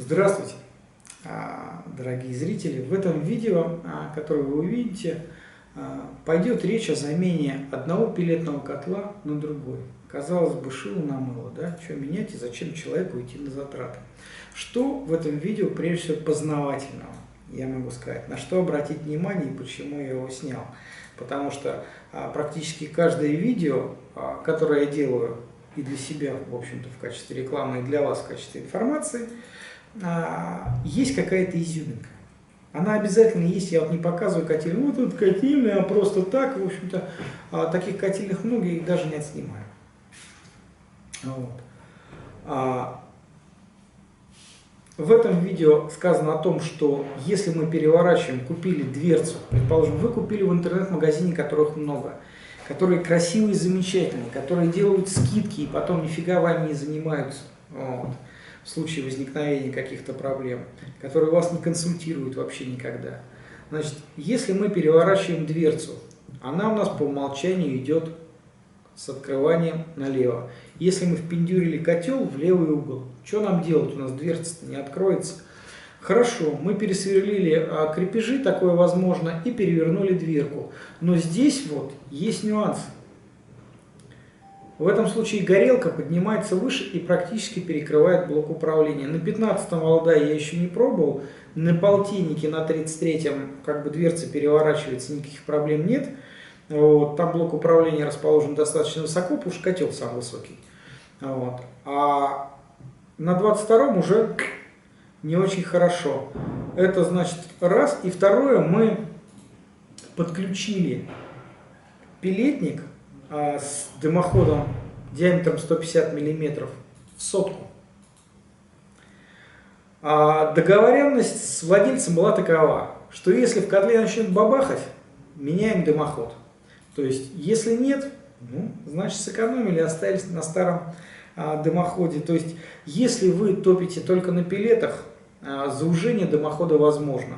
Здравствуйте, дорогие зрители! В этом видео, которое вы увидите, пойдет речь о замене одного пеллетного котла на другой. Казалось бы, шило на мыло, да? Что менять и зачем человеку идти на затраты? Что в этом видео прежде всего познавательного, я могу сказать, на что обратить внимание и почему я его снял? Потому что практически каждое видео, которое я делаю и для себя, в общем-то, в качестве рекламы, и для вас в качестве информации, есть какая-то изюминка. Она обязательно есть, я вот не показываю котельную, вот тут котельная, а просто так, в общем-то, таких котельных много, и даже не отснимаю. Вот. В этом видео сказано о том, что если мы переворачиваем, купили дверцу, предположим, вы купили в интернет-магазине, которых много, которые красивые, замечательные, которые делают скидки и потом нифига вами не занимаются. Вот. В случае возникновения каких-то проблем, которые вас не консультируют вообще никогда. Значит, если мы переворачиваем дверцу, она у нас по умолчанию идет с открыванием налево. Если мы впендюрили котел в левый угол, что нам делать? У нас дверца не откроется. Хорошо, мы пересверлили крепежи, такое возможно, и перевернули дверку. Но здесь вот есть нюанс. В этом случае горелка поднимается выше и практически перекрывает блок управления. На 15-м Валдае я еще не пробовал, на полтиннике, на 33-м как бы дверца переворачивается, никаких проблем нет. Вот, там блок управления расположен достаточно высоко, потому что котел сам высокий. Вот. А на 22-м уже не очень хорошо. Это значит раз. И второе, мы подключили пеллетник с дымоходом диаметром 150 мм в сотку. Договоренность с владельцем была такова, что если в котле начнет бабахать, меняем дымоход. То есть, если нет, ну, значит сэкономили, остались на старом дымоходе. То есть, если вы топите только на пеллетах, заужение дымохода возможно.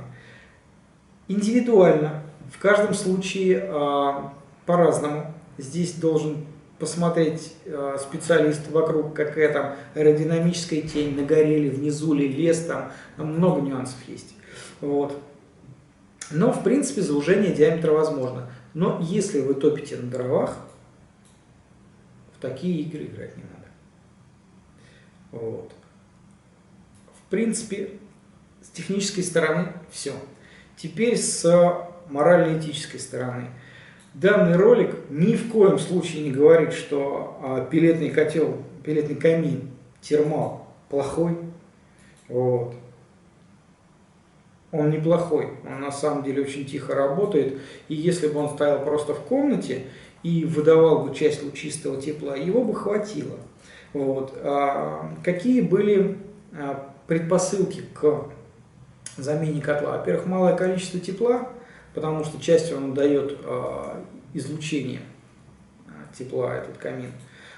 Индивидуально, в каждом случае по-разному. Здесь должен посмотреть специалист вокруг, какая там аэродинамическая тень, на горе ли, внизу ли, лес, там много нюансов есть. Вот. Но, в принципе, заужение диаметра возможно. Но если вы топите на дровах, в такие игры играть не надо. Вот. В принципе, с технической стороны все. Теперь с морально-этической стороны. Данный ролик ни в коем случае не говорит, что пеллетный котел, пеллетный камин, термал плохой. Вот. Он неплохой, он на самом деле очень тихо работает. И если бы он стоял просто в комнате и выдавал бы часть лучистого тепла, его бы хватило. Вот. Какие были предпосылки к замене котла? Во-первых, малое количество тепла, потому что частью он дает излучение тепла, этот камин.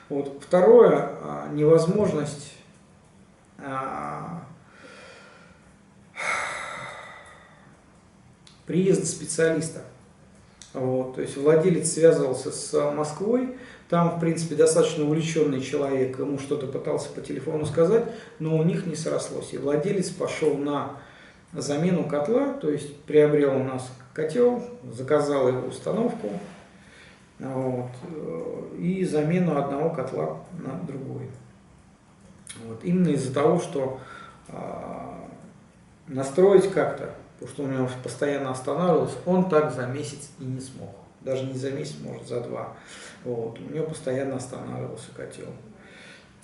Вот. Второе, невозможность приезда специалиста. Вот. То есть владелец связывался с Москвой, там, в принципе, достаточно увлеченный человек, ему что-то пытался по телефону сказать, но у них не срослось. И владелец пошел на замену котла, то есть приобрел у нас котел, заказал его установку, вот, и замену одного котла на другой. Вот. Именно из-за того, что настроить как-то, потому что у него постоянно останавливалось, он так за месяц и не смог. Даже не за месяц, может за два. Вот. У него постоянно останавливался котел.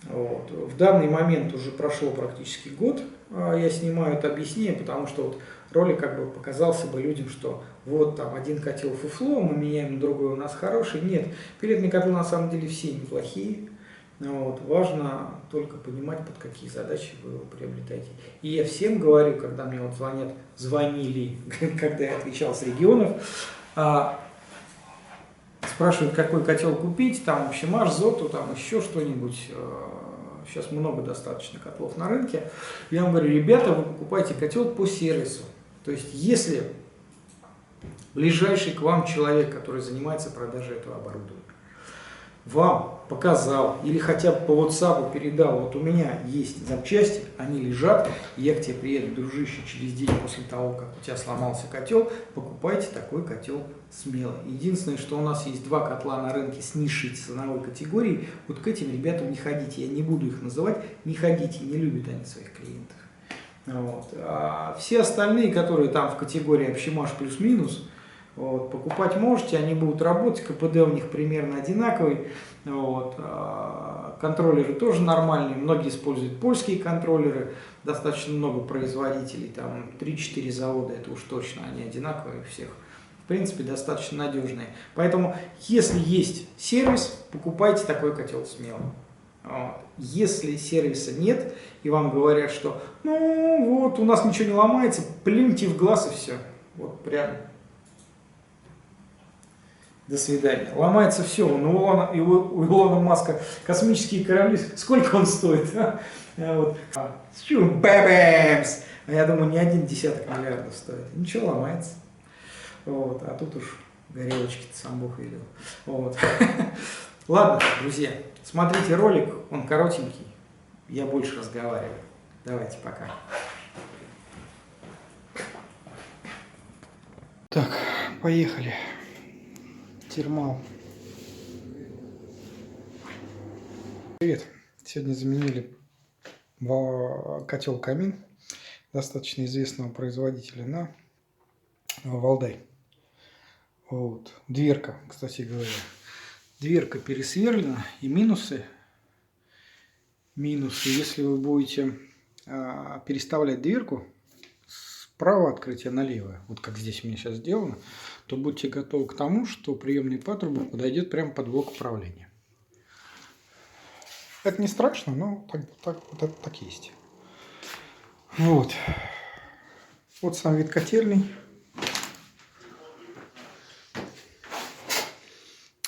Вот. В данный момент уже прошло практически год, я снимаю это объяснение, потому что вот ролик как бы показался бы людям, что вот там один котел фуфло, мы меняем на другой, у нас хороший. Нет, пеллетные котлы на самом деле все неплохие. Вот. Важно только понимать, под какие задачи вы его приобретаете. И я всем говорю, когда мне вот звонили, когда я отвечал с регионов, спрашивают, какой котел купить, там, в общем, Зоту, там еще что-нибудь. Сейчас много достаточно котлов на рынке. Я вам говорю, ребята, вы покупайте котел по сервису. То есть, если ближайший к вам человек, который занимается продажей этого оборудования, вам показал или хотя бы по WhatsApp передал, вот у меня есть запчасти, они лежат, и я к тебе приеду, дружище, через день после того, как у тебя сломался котел, покупайте такой котел смело. Единственное, что у нас есть 2 котла на рынке с низшей ценовой категорией, вот к этим ребятам не ходите, я не буду их называть, не ходите, не любят они своих клиентов. Вот. А все остальные, которые там в категории общемаш плюс-минус, вот, покупать можете, они будут работать, КПД у них примерно одинаковый, вот, контроллеры тоже нормальные, многие используют польские контроллеры, достаточно много производителей, там 3-4 завода, это уж точно, они одинаковые у всех, в принципе, достаточно надежные. Поэтому, если есть сервис, покупайте такой котел смело. Вот. Если сервиса нет, и вам говорят, что ну вот, у нас ничего не ломается, плюньте в глаз и все, вот прям. До свидания. Ломается все. У Илона Маска космические корабли. Сколько он стоит? Вот. Бэбэмс! А я думаю, не 1 десяток миллиардов стоит. Ничего, ломается. Вот. А тут уж горелочки-то сам Бог велел. Вот. Ладно, друзья, смотрите ролик. Он коротенький. Я больше разговариваю. Давайте, пока. Так, поехали. Термал. Привет. Сегодня заменили котел-камин достаточно известного производителя на Валдай. Вот. Дверка, кстати говоря. Дверка пересверлена. И минусы. Если вы будете переставлять дверку справа открытия налево, вот как здесь у меня сейчас сделано, то будьте готовы к тому, что приемный патрубок подойдет прямо под блок управления. Это не страшно, но так есть. Вот. Вот сам вид котельной.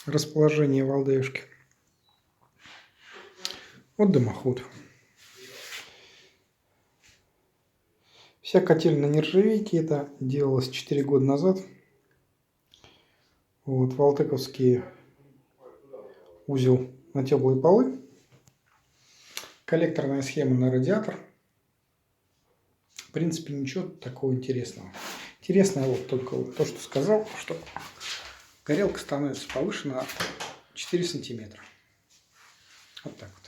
Расположение валдаюшки. Вот дымоход. Вся котельная на нержавейке, это делалось 4 года назад. Вот, валтековский узел на теплые полы. Коллекторная схема на радиатор. В принципе, ничего такого интересного. Интересное вот только вот то, что сказал, что горелка становится повыше на 4 сантиметра. Вот так вот.